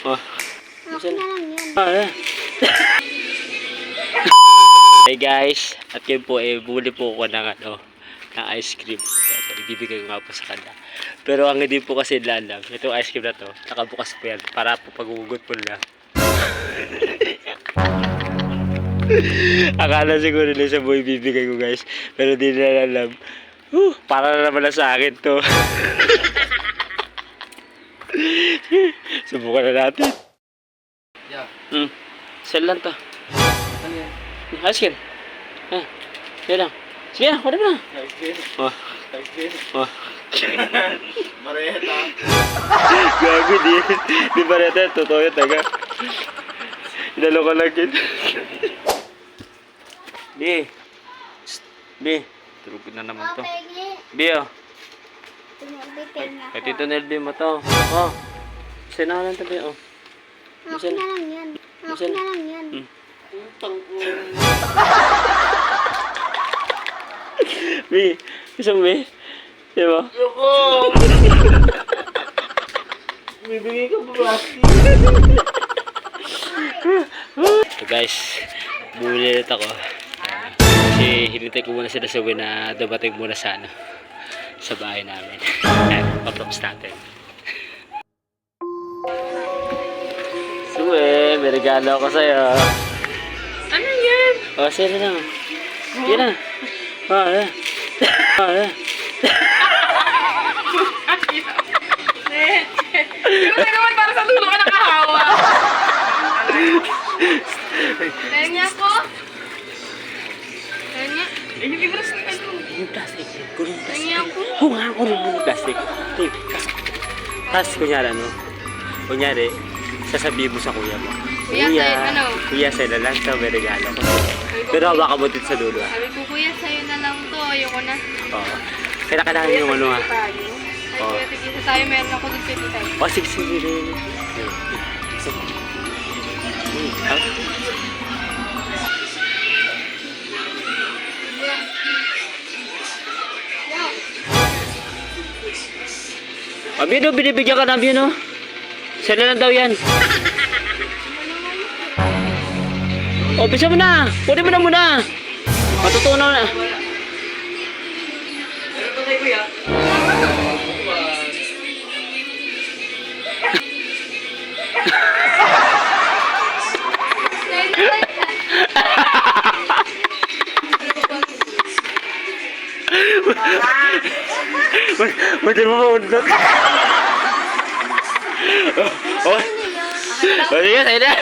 Oh. Okay na lang yan. Hey guys, at yun po bumili po ako ng ng ice cream. So, ibibigay ko nga po sa kanya. Pero ang hindi po kasi lalam, itong ice cream na to, nakabukas po yan para po pag-ugot po na. Akala siguro nila sa buhay bibigay ko guys, pero di nila alam. Para na naman na sa akin to. Subukan na natin. Yeah. Sell lang to. Ano yan? Ice cream. Yan lang. Sige na, wala na. Ice cream? Oh. Ice cream? Oh. Mareta. Gago di ba rete? Totoo yun, taga. Inalo ka lang yun. Bi. Bi. Turupin na naman to. Bi oh. Kay Tito Nelby mo to. Oh. Sina lang to Bi oh. Okay na lang yan. Okay na lang yan. Bi. Isang Bi. Diba? Yoko! Bibigay ka ba? So guys, bumili ulit ako. Kasi hinintay ko muna sila sa uwi na dumating muna sa sa bahay namin. Pag-tops natin. Suwe, may regalo ako sa'yo. Ano yan? O, sa'yo lang. Yan na. Yan. Yan. Yung naman para sa dulo ka nakahawa. Kaya niya ako? Kaya niya? Eh, yung ibras na ano? Yung plastic. Kulong Kaya plastic. niya ako? Oo nga, kulong yung plastic. Tapos, kunyari, sasabihin mo sa kuya mo. Kuya, sa'yo, ano? Kuya, sa'yo na lang. Ito, may regalo ko. Pero hawa ka mo dito sa dulo. Sabi ko, kuya, sa'yo na lang to. Ayoko na. Oo. Kailangan yung ano ha. Ay, kuya, tigisa tayo. Meron ako dun sa tayo. O, sige, sige. Bino, binibigyan ka na, Bino. Sila lang daw yan. O, bisa mo na. Kunin mo na muna. Matutunaw na. Meron pa tayo kuya? Pwede mo maundot. Oh, sige, sa'yo na.